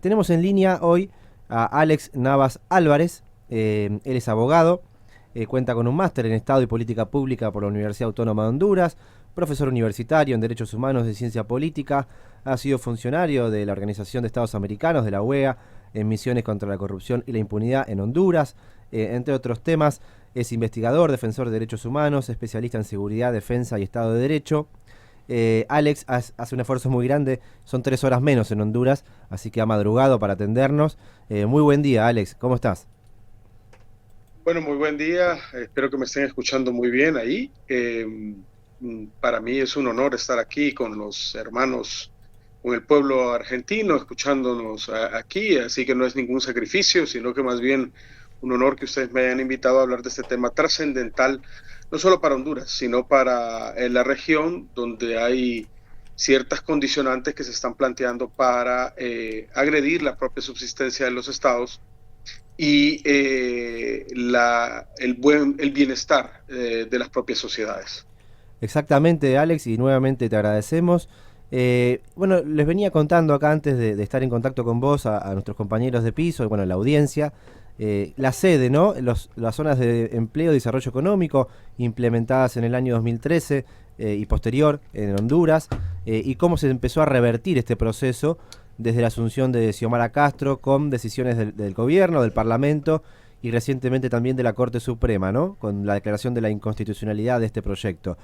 Tenemos en línea hoy a Alex Navas Álvarez. Él es abogado, cuenta con un máster en Estado y Política Pública por la Universidad Autónoma de Honduras, profesor universitario en Derechos Humanos y Ciencia Política, ha sido funcionario de la Organización de Estados Americanos, de la OEA, en misiones contra la corrupción y la impunidad en Honduras, entre otros temas. Es investigador, defensor de derechos humanos, especialista en seguridad, defensa y Estado de Derecho. Alex hace un esfuerzo muy grande, son 3 horas menos en Honduras, así que ha madrugado para atendernos. Muy buen día, Alex, ¿cómo estás? Bueno, muy buen día. Espero que me estén escuchando muy bien ahí. Para mí es un honor estar aquí con los hermanos, con el pueblo argentino, escuchándonos aquí. Así que no es ningún sacrificio, sino que más bien un honor que ustedes me hayan invitado a hablar de este tema trascendental, no solo para Honduras, sino para la región donde hay ciertas condicionantes que se están planteando para agredir la propia subsistencia de los estados y el bienestar de las propias sociedades. Exactamente, Alex, y nuevamente te agradecemos. Bueno, les venía contando acá antes de estar en contacto con vos, a nuestros compañeros de piso, y bueno, la audiencia, la sede, ¿no? Las zonas de empleo y desarrollo económico implementadas en el año 2013 y posterior en Honduras, y cómo se empezó a revertir este proceso desde la asunción de Xiomara Castro con decisiones del gobierno, del Parlamento y recientemente también de la Corte Suprema, ¿no? Con la declaración de la inconstitucionalidad de este proyecto.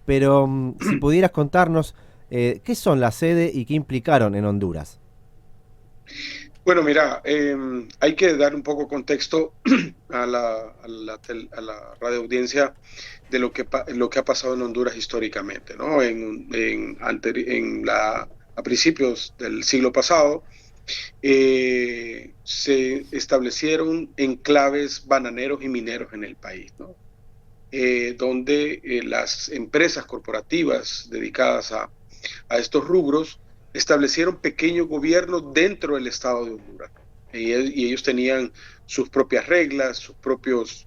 Pero si pudieras contarnos qué son la sede y qué implicaron en Honduras. Bueno, mira, hay que dar un poco contexto a la radio audiencia de lo que ha pasado en Honduras históricamente, ¿no? A principios del siglo pasado, se establecieron enclaves bananeros y mineros en el país, ¿no? Donde las empresas corporativas dedicadas a estos rubros establecieron pequeños gobiernos dentro del Estado de Honduras. Y ellos tenían sus propias reglas, sus propios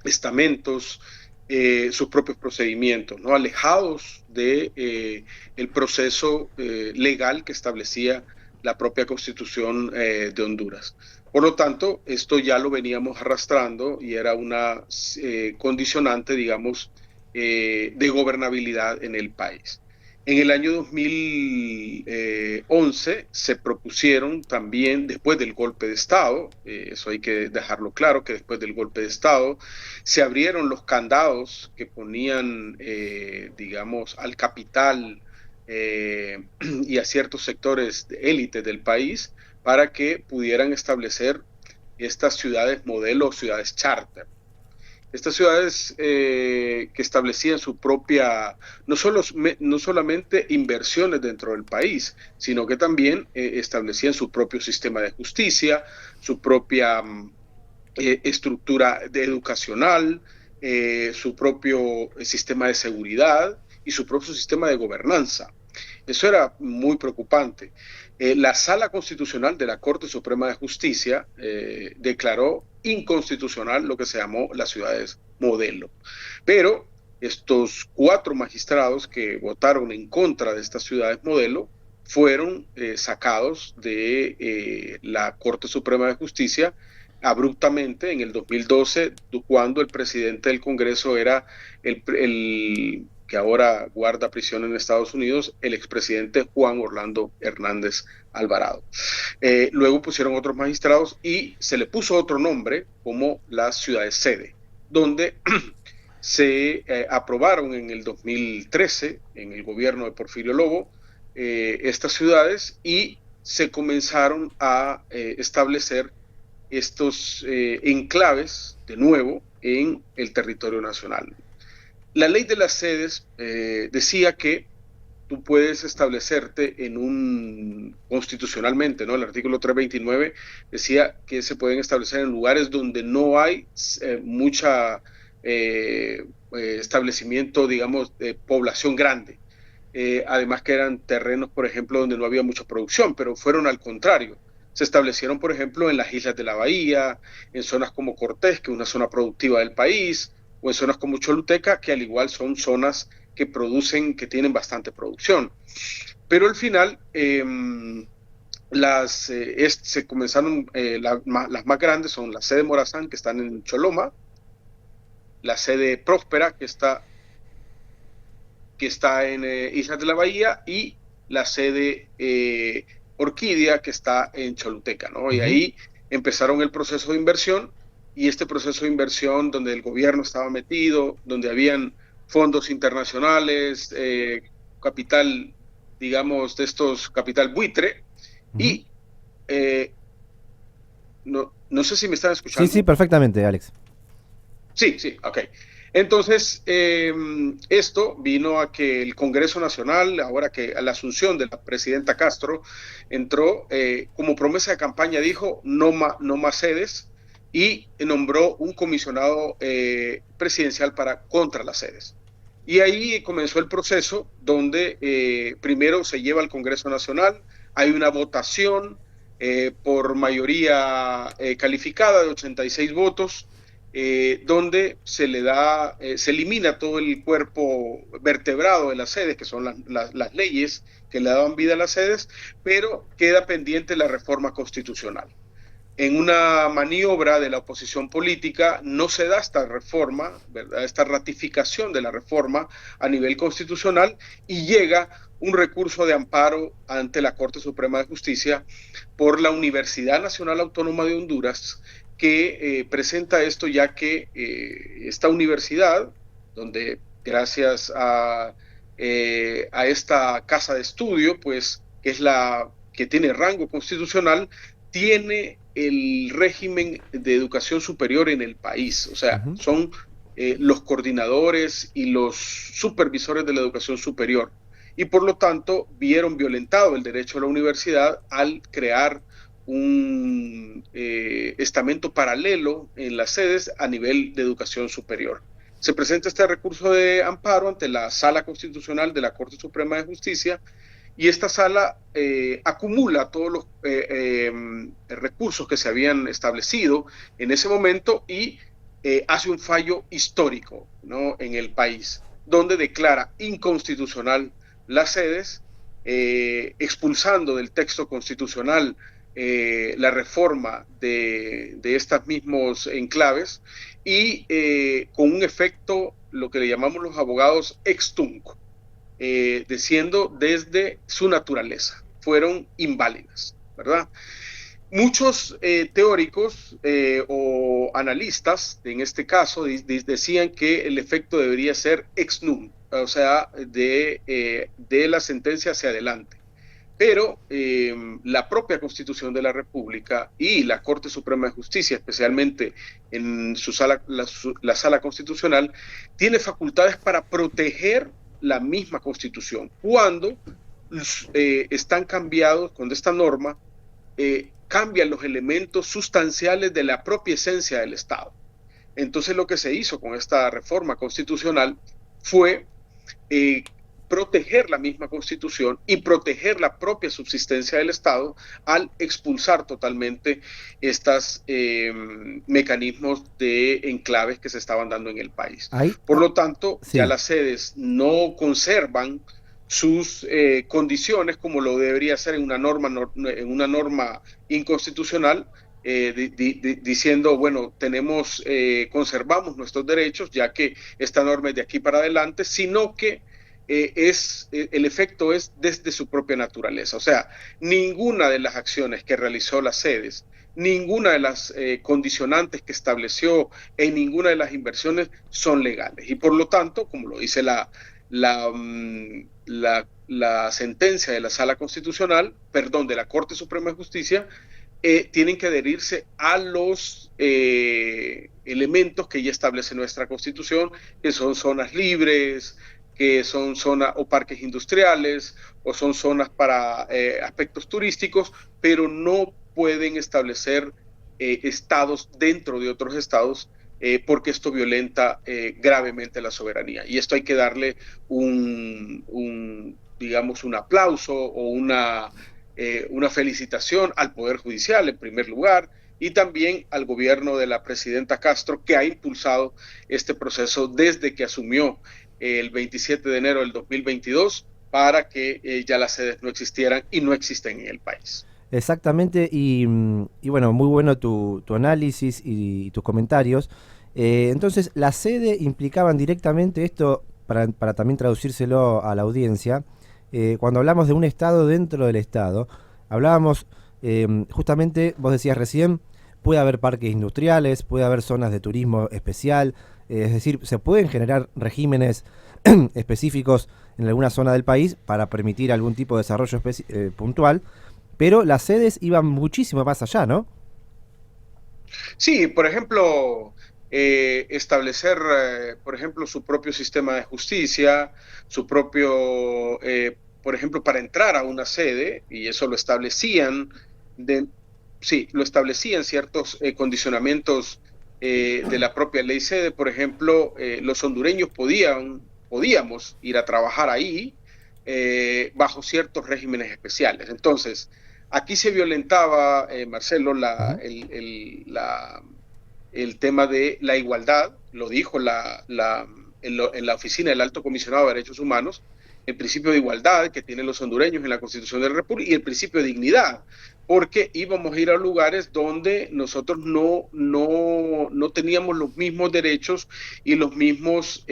estamentos, sus propios procedimientos, ¿no? Alejados de el proceso legal que establecía la propia Constitución de Honduras. Por lo tanto, esto ya lo veníamos arrastrando y era una condicionante, digamos, de gobernabilidad en el país. En el año 2011 se propusieron también, después del golpe de Estado, eso hay que dejarlo claro, que después del golpe de Estado se abrieron los candados que ponían, digamos, al capital y a ciertos sectores de élite del país para que pudieran establecer estas ciudades modelo, ciudades charter. Estas ciudades que establecían su propia, no solamente inversiones dentro del país, sino que también establecían su propio sistema de justicia, su propia estructura educacional, su propio sistema de seguridad y su propio sistema de gobernanza. Eso era muy preocupante. La Sala Constitucional de la Corte Suprema de Justicia declaró inconstitucional lo que se llamó las ciudades modelo. Pero estos 4 magistrados que votaron en contra de estas ciudades modelo fueron sacados de la Corte Suprema de Justicia abruptamente en el 2012, cuando el presidente del Congreso era el que ahora guarda prisión en Estados Unidos, el expresidente Juan Orlando Hernández Alvarado. Luego pusieron otros magistrados y se le puso otro nombre como las ciudades sede, donde se aprobaron en el 2013, en el gobierno de Porfirio Lobo, estas ciudades y se comenzaron a establecer estos enclaves de nuevo en el territorio nacional. La ley de las sedes decía que tú puedes establecerte constitucionalmente, ¿no? El artículo 329 decía que se pueden establecer en lugares donde no hay mucha establecimiento, digamos, de población grande. Además que eran terrenos, por ejemplo, donde no había mucha producción, pero fueron al contrario. Se establecieron, por ejemplo, en las islas de la Bahía, en zonas como Cortés, que es una zona productiva del país, o en zonas como Choluteca, que al igual son zonas que producen, que tienen bastante producción. Pero al final, se comenzaron, las más grandes son la sede Morazán, que están en Choloma, la sede Próspera, que está en Islas de la Bahía, y la sede Orquídea, que está en Choluteca, ¿no? Y ahí empezaron el proceso de inversión, y este proceso de inversión donde el gobierno estaba metido, donde habían fondos internacionales, capital, digamos, de estos, capital buitre, y no sé si me están Sí, sí, escuchando. perfectamente, Alex. Sí, sí, ok. Entonces, esto vino a que el Congreso Nacional, ahora que a la asunción de la presidenta Castro, entró como promesa de campaña, dijo no más sedes, y nombró un comisionado presidencial contra las sedes. Y ahí comenzó el proceso donde primero se lleva al Congreso Nacional, hay una votación por mayoría calificada de 86 votos, donde se elimina todo el cuerpo vertebrado de las sedes, que son las leyes que le daban vida a las sedes, pero queda pendiente la reforma constitucional. En una maniobra de la oposición política no se da esta reforma, ¿verdad? Esta ratificación de la reforma a nivel constitucional, y llega un recurso de amparo ante la Corte Suprema de Justicia por la Universidad Nacional Autónoma de Honduras, que presenta esto, ya que esta universidad, donde gracias a esta casa de estudio, pues, que es la que tiene rango constitucional, tiene el régimen de educación superior en el país. O sea, son los coordinadores y los supervisores de la educación superior. Y por lo tanto, vieron violentado el derecho a la universidad al crear un estamento paralelo en las sedes a nivel de educación superior. Se presenta este recurso de amparo ante la Sala Constitucional de la Corte Suprema de Justicia, y esta sala acumula todos los recursos que se habían establecido en ese momento, y hace un fallo histórico, ¿no?, en el país, donde declara inconstitucional las sedes, expulsando del texto constitucional la reforma de estos mismos enclaves, y con un efecto, lo que le llamamos los abogados ex tunc, diciendo desde su naturaleza, fueron inválidas, ¿verdad? Muchos teóricos o analistas, en este caso, decían que el efecto debería ser ex nunc, o sea, de la sentencia hacia adelante. Pero la propia Constitución de la República y la Corte Suprema de Justicia, especialmente en su sala, la Sala Constitucional, tiene facultades para proteger la misma Constitución. Cuando están cambiados, cuando esta norma cambian los elementos sustanciales de la propia esencia del Estado. Entonces, lo que se hizo con esta reforma constitucional fue proteger la misma Constitución y proteger la propia subsistencia del Estado al expulsar totalmente estos mecanismos de enclaves que se estaban dando en el país. Por lo tanto, ya las sedes no conservan sus condiciones como lo debería ser en una norma inconstitucional, diciendo, bueno, conservamos nuestros derechos, ya que esta norma es de aquí para adelante, sino que el efecto es desde su propia naturaleza. O sea, ninguna de las acciones que realizó las sedes, ninguna de las condicionantes que estableció en ninguna de las inversiones son legales. Y por lo tanto, como lo dice la sentencia de la Sala Constitucional, perdón, de la Corte Suprema de Justicia, tienen que adherirse a los elementos que ya establece nuestra Constitución, que son zonas libres, que son zonas o parques industriales, o son zonas para aspectos turísticos, pero no pueden establecer estados dentro de otros estados, porque esto violenta gravemente la soberanía. Y esto hay que darle digamos, un aplauso o una felicitación al Poder Judicial, en primer lugar, y también al gobierno de la presidenta Castro, que ha impulsado este proceso desde que asumió el 27 de enero del 2022, para que ya las sedes no existieran y no existen en el país. Exactamente, y bueno, muy bueno tu análisis y tus comentarios. Entonces, la sede implicaban directamente esto, para también traducírselo a la audiencia, cuando hablamos de un Estado dentro del Estado, hablábamos justamente, vos decías recién, puede haber parques industriales, puede haber zonas de turismo especial, es decir, se pueden generar regímenes específicos en alguna zona del país para permitir algún tipo de desarrollo puntual, pero las sedes iban muchísimo más allá, ¿no? Sí, por ejemplo, establecer, por ejemplo, su propio sistema de justicia, su propio, por ejemplo, para entrar a una sede, y eso lo establecían, de, sí, lo establecían ciertos condicionamientos de la propia ley sede. Por ejemplo, los hondureños podíamos ir a trabajar ahí bajo ciertos regímenes especiales. Entonces, aquí se violentaba, Marcelo, Ujú. el tema de la igualdad, lo dijo en la oficina del Alto Comisionado de Derechos Humanos, el principio de igualdad que tienen los hondureños en la Constitución de la República y el principio de dignidad, porque íbamos a ir a lugares donde nosotros no teníamos los mismos derechos y los mismos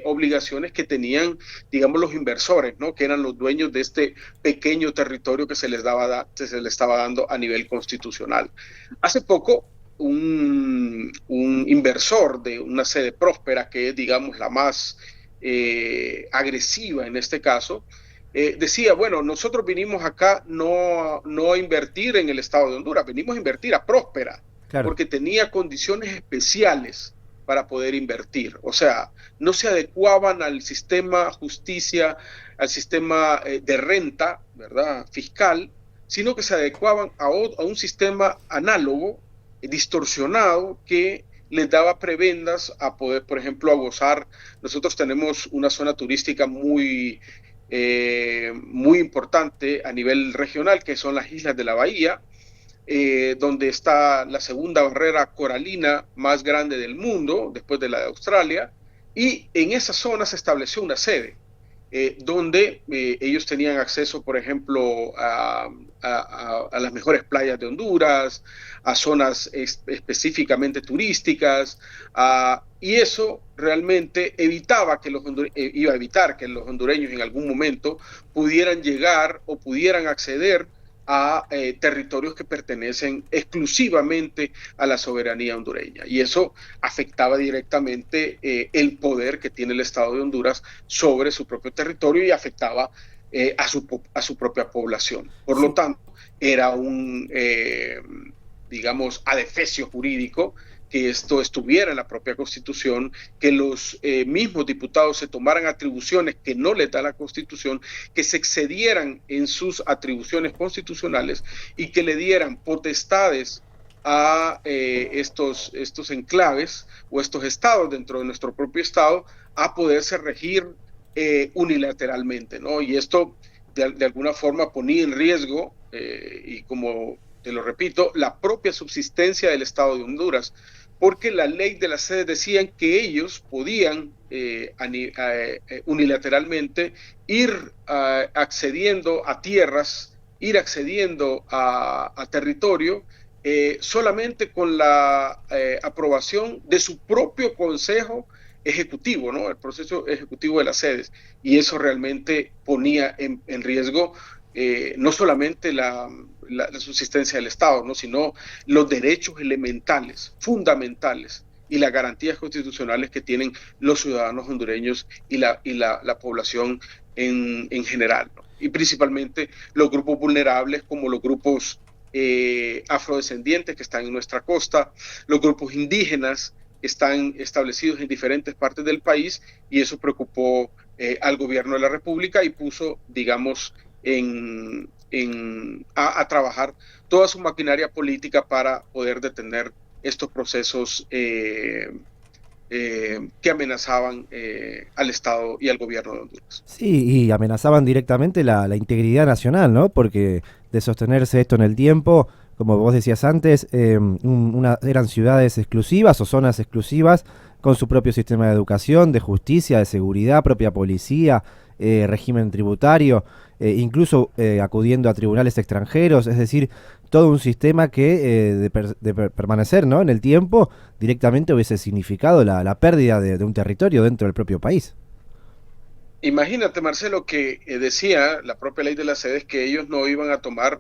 obligaciones que tenían, digamos, los inversores, ¿no? Que eran los dueños de este pequeño territorio que se les estaba dando a nivel constitucional. Hace poco, un inversor de una sede próspera, que es, digamos, la más agresiva en este caso, decía, bueno, nosotros vinimos acá no a invertir en el Estado de Honduras, venimos a invertir a Próspera, Claro. porque tenía condiciones especiales para poder invertir. O sea, no se adecuaban al sistema justicia, al sistema de renta, ¿verdad? Fiscal, sino que se adecuaban a un sistema análogo, distorsionado, que les daba prebendas a poder, por ejemplo, a gozar. Nosotros tenemos una zona turística muy importante a nivel regional, que son las islas de la Bahía, donde está la segunda barrera coralina más grande del mundo, después de la de Australia, y en esa zona se estableció una sede, donde ellos tenían acceso, por ejemplo, a las mejores playas de Honduras, a zonas específicamente turísticas, y eso realmente iba a evitar que los hondureños en algún momento pudieran llegar o pudieran acceder a territorios que pertenecen exclusivamente a la soberanía hondureña. Y eso afectaba directamente el poder que tiene el Estado de Honduras sobre su propio territorio y afectaba a su propia población. Por lo Sí, tanto, era digamos, adefesio jurídico que esto estuviera en la propia Constitución, que los mismos diputados se tomaran atribuciones que no les da la Constitución, que se excedieran en sus atribuciones constitucionales y que le dieran potestades a estos enclaves o estos estados dentro de nuestro propio estado a poderse regir unilateralmente, ¿no? Y esto de alguna forma ponía en riesgo, y como te lo repito, la propia subsistencia del Estado de Honduras, porque la ley de las sedes decían que ellos podían unilateralmente ir accediendo a tierras, ir accediendo a territorio, solamente con la aprobación de su propio consejo ejecutivo, ¿no? El proceso ejecutivo de las sedes. Y eso realmente ponía en riesgo no solamente la subsistencia del Estado, ¿no? Sino los derechos elementales, fundamentales y las garantías constitucionales que tienen los ciudadanos hondureños y la población en general, ¿no? Y principalmente los grupos vulnerables como los grupos afrodescendientes que están en nuestra costa, los grupos indígenas que están establecidos en diferentes partes del país, y eso preocupó al gobierno de la República y puso, digamos, a trabajar toda su maquinaria política para poder detener estos procesos que amenazaban al Estado y al gobierno de Honduras. sí, y amenazaban directamente la integridad nacional, ¿no? Porque de sostenerse esto en el tiempo, como vos decías antes, eran ciudades exclusivas o zonas exclusivas con su propio sistema de educación, de justicia, de seguridad, propia policía, régimen tributario, incluso acudiendo a tribunales extranjeros, es decir, todo un sistema que permanecer, ¿no?, en el tiempo directamente hubiese significado la pérdida de un territorio dentro del propio país. Imagínate, Marcelo, que decía la propia ley de las sedes que ellos no iban a tomar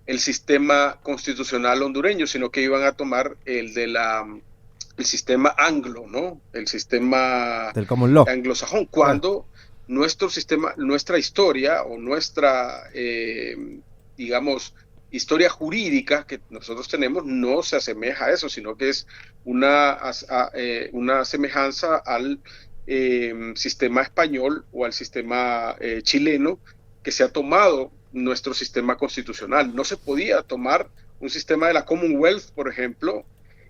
el sistema constitucional hondureño, sino que iban a tomar el sistema anglo, ¿no? El sistema Del common law. anglosajón, Claro. cuando nuestro sistema, nuestra historia o nuestra, digamos, historia jurídica que nosotros tenemos no se asemeja a eso, sino que es una semejanza al sistema español o al sistema chileno que se ha tomado nuestro sistema constitucional. No se podía tomar un sistema de la Commonwealth, por ejemplo,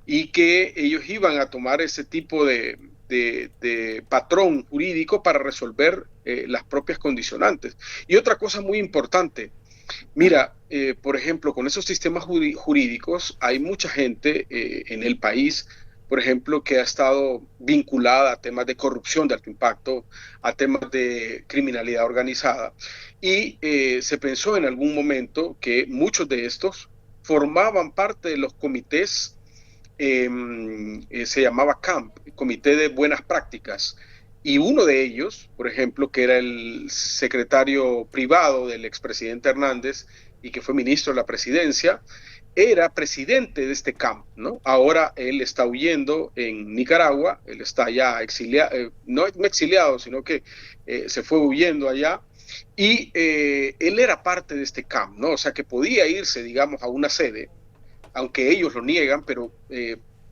y que ellos iban a tomar ese tipo de patrón jurídico para resolver las propias condicionantes. Y otra cosa muy importante, mira, por ejemplo, con esos sistemas jurídicos hay mucha gente en el país, por ejemplo, que ha estado vinculada a temas de corrupción de alto impacto, a temas de criminalidad organizada, y se pensó en algún momento que muchos de estos formaban parte de los comités, se llamaba CAMP, Comité de Buenas Prácticas, y uno de ellos, por ejemplo, que era el secretario privado del expresidente Hernández y que fue ministro de la presidencia, era presidente de este camp, ¿no? Ahora él está huyendo en Nicaragua, él está ya exiliado, no exiliado, sino que se fue huyendo allá, y él era parte de este camp, ¿no? O sea que podía irse, digamos, a una sede, aunque ellos lo niegan, pero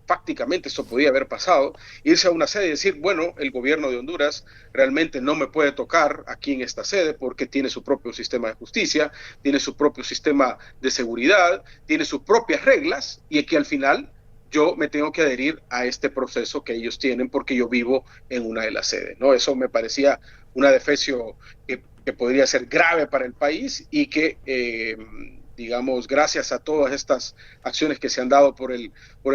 prácticamente esto podía haber pasado, irse a una sede y decir, bueno, el gobierno de Honduras realmente no me puede tocar aquí en esta sede porque tiene su propio sistema de justicia, tiene su propio sistema de seguridad, tiene sus propias reglas y que al final yo me tengo que adherir a este proceso que ellos tienen porque yo vivo en una de las sedes, ¿no? Eso me parecía una defecio que podría ser grave para el país y que digamos, gracias a todas estas acciones que se han dado por el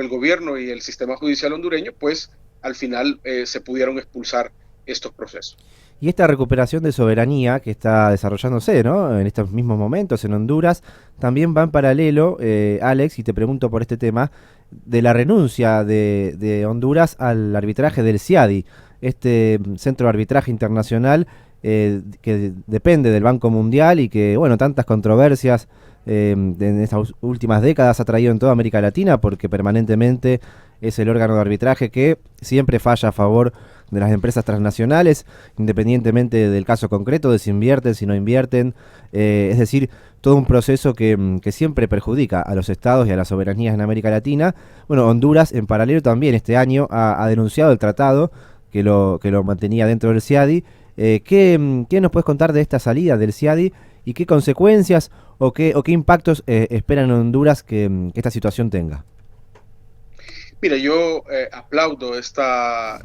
gobierno y el sistema judicial hondureño, pues al final se pudieron expulsar estos procesos. Y esta recuperación de soberanía que está desarrollándose, ¿no?, en estos mismos momentos en Honduras, también va en paralelo, Alex, y te pregunto por este tema, de la renuncia de Honduras al arbitraje del CIADI, este centro de arbitraje internacional que depende del Banco Mundial y que, bueno, tantas controversias en estas últimas décadas ha traído en toda América Latina porque permanentemente es el órgano de arbitraje que siempre falla a favor de las empresas transnacionales, independientemente del caso concreto, de si invierten, si no invierten, es decir, todo un proceso que siempre perjudica a los estados y a las soberanías en América Latina. Bueno, Honduras en paralelo también este año ha denunciado el tratado que lo mantenía dentro del CIADI. ¿Qué nos puedes contar de esta salida del CIADI y qué consecuencias o qué impactos esperan en Honduras que esta situación tenga? Mira, yo aplaudo esta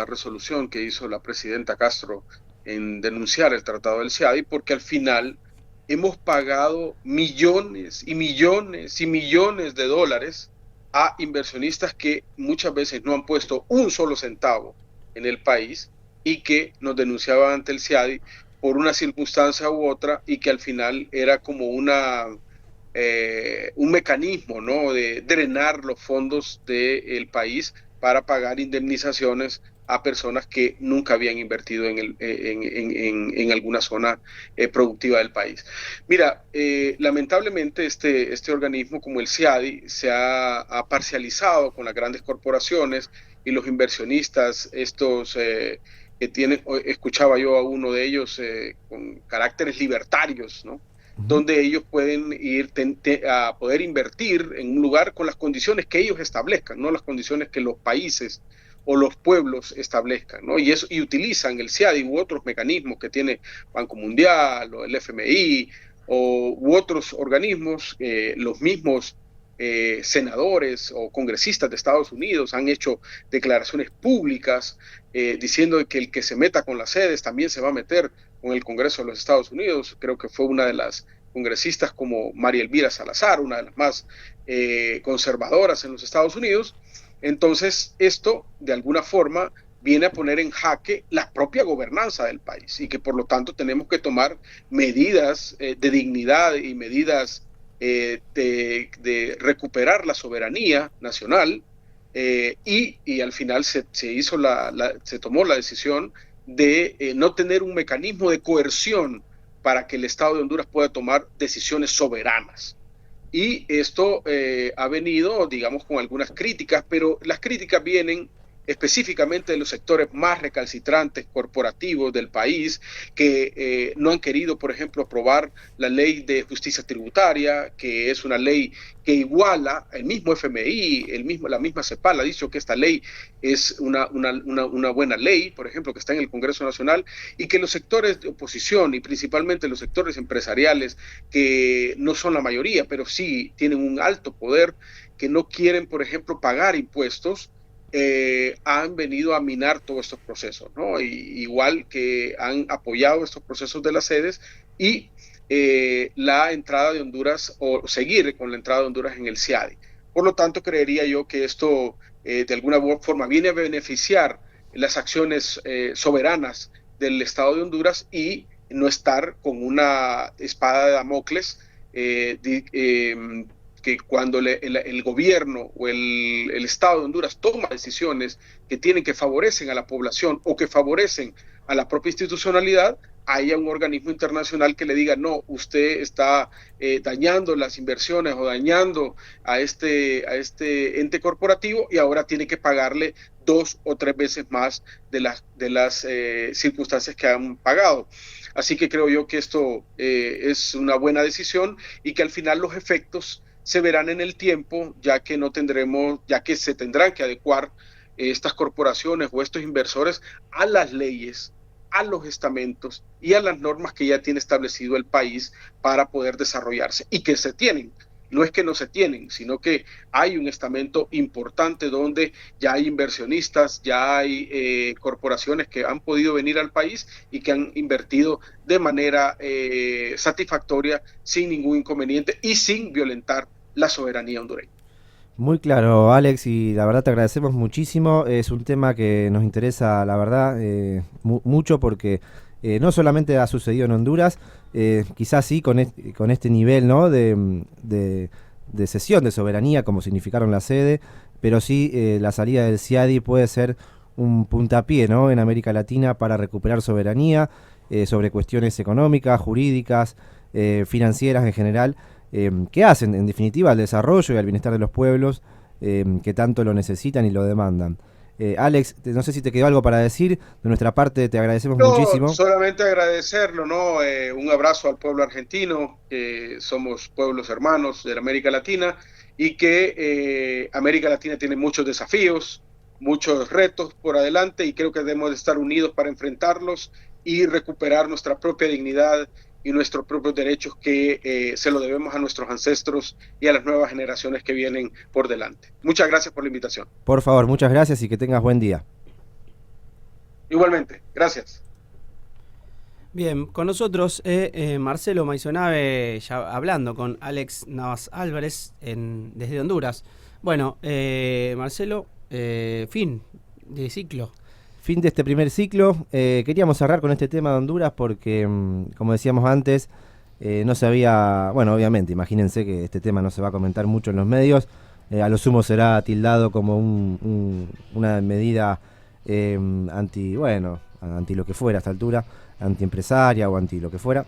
resolución que hizo la presidenta Castro en denunciar el Tratado del CIADI porque al final hemos pagado millones y millones y millones de dólares a inversionistas que muchas veces no han puesto un solo centavo en el país y que nos denunciaban ante el CIADI por una circunstancia u otra y que al final era como un mecanismo, ¿no?, de drenar los fondos del país para pagar indemnizaciones a personas que nunca habían invertido en alguna zona productiva del país. Mira, lamentablemente este organismo como el CIADI se ha parcializado con las grandes corporaciones y los inversionistas, estos que tienen, escuchaba yo a uno de ellos con caracteres libertarios, ¿no?, donde ellos pueden ir a poder invertir en un lugar con las condiciones que ellos establezcan, no las condiciones que los países o los pueblos establezcan, ¿no? Y utilizan el CIADI u otros mecanismos que tiene Banco Mundial o el FMI u otros organismos, los mismos senadores o congresistas de Estados Unidos han hecho declaraciones públicas diciendo que el que se meta con las sedes también se va a meter con el Congreso de los Estados Unidos. Creo que fue una congresistas como María Elvira Salazar, una de las más conservadoras en los Estados Unidos. Entonces, esto de alguna forma viene a poner en jaque la propia gobernanza del país y que por lo tanto tenemos que tomar medidas de dignidad y medidas de recuperar la soberanía nacional y al final se tomó la decisión de no tener un mecanismo de coerción para que el Estado de Honduras pueda tomar decisiones soberanas. Y esto ha venido, digamos, con algunas críticas, pero las críticas vienen específicamente de los sectores más recalcitrantes corporativos del país que no han querido, por ejemplo, aprobar la ley de justicia tributaria, que es una ley que iguala el mismo FMI, la misma CEPAL ha dicho que esta ley es una buena ley, por ejemplo, que está en el Congreso Nacional, y que los sectores de oposición y principalmente los sectores empresariales, que no son la mayoría, pero sí tienen un alto poder, que no quieren, por ejemplo, pagar impuestos, han venido a minar todos estos procesos, ¿no? Igual que han apoyado estos procesos de las sedes y la entrada de Honduras o seguir con la entrada de Honduras en el CIADI. Por lo tanto, creería yo que esto de alguna forma viene a beneficiar las acciones soberanas del Estado de Honduras y no estar con una espada de Damocles que cuando el gobierno o el Estado de Honduras toma decisiones que favorecen a la población o que favorecen a la propia institucionalidad, haya un organismo internacional que le diga, no, usted está dañando las inversiones o dañando a este ente corporativo y ahora tiene que pagarle 2 o 3 veces más de las circunstancias que han pagado. Así que creo yo que esto es una buena decisión y que al final los efectos se verán en el tiempo, ya que se tendrán que adecuar estas corporaciones o estos inversores a las leyes, a los estamentos y a las normas que ya tiene establecido el país para poder desarrollarse y que se tienen. No es que no se tienen, sino que hay un estamento importante donde ya hay inversionistas, ya hay corporaciones que han podido venir al país y que han invertido de manera satisfactoria, sin ningún inconveniente y sin violentar la soberanía hondureña. Muy claro, Alex, y la verdad te agradecemos muchísimo. Es un tema que nos interesa, la verdad, mucho porque no solamente ha sucedido en Honduras, quizás sí con este nivel, ¿no? de cesión de soberanía, como significaron la sede, pero sí la salida del CIADI puede ser un puntapié, ¿no? En América Latina para recuperar soberanía sobre cuestiones económicas, jurídicas, financieras en general, que hacen en definitiva al desarrollo y al bienestar de los pueblos que tanto lo necesitan y lo demandan. Alex, no sé si te quedó algo para decir. De nuestra parte te agradecemos muchísimo. Solamente agradecerlo, ¿no? Un abrazo al pueblo argentino, que somos pueblos hermanos de la América Latina y que América Latina tiene muchos desafíos, muchos retos por adelante y creo que debemos de estar unidos para enfrentarlos y recuperar nuestra propia dignidad y nuestros propios derechos que se lo debemos a nuestros ancestros y a las nuevas generaciones que vienen por delante. Muchas gracias por la invitación. Por favor, muchas gracias y que tengas buen día. Igualmente, gracias. Bien, con nosotros Marcelo Maisonave, ya hablando con Alex Navas Álvarez desde Honduras. Bueno, Marcelo, fin de ciclo. Fin de este primer ciclo. Queríamos cerrar con este tema de Honduras porque, como decíamos antes, no se había... Bueno, obviamente, imagínense que este tema no se va a comentar mucho en los medios. A lo sumo será tildado como una medida anti lo que fuera a esta altura, antiempresaria o anti lo que fuera.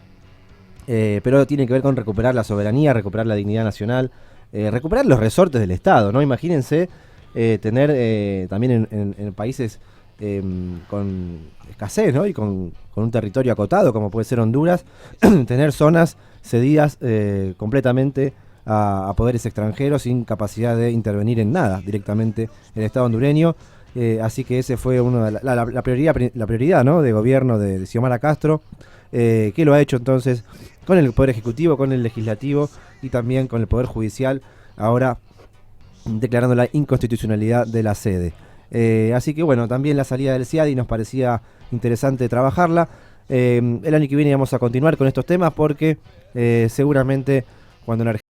Pero tiene que ver con recuperar la soberanía, recuperar la dignidad nacional, recuperar los resortes del Estado, ¿no? Imagínense tener también en países... con escasez, ¿no? Y con un territorio acotado como puede ser Honduras, tener zonas cedidas completamente a poderes extranjeros sin capacidad de intervenir en nada directamente el Estado hondureño. Así que ese fue la prioridad, ¿no? De gobierno de Xiomara Castro, que lo ha hecho entonces con el Poder Ejecutivo, con el Legislativo y también con el Poder Judicial, ahora declarando la inconstitucionalidad de la sede. Así que bueno, también la salida del CIADI nos parecía interesante trabajarla. El año que viene vamos a continuar con estos temas porque seguramente cuando en Argentina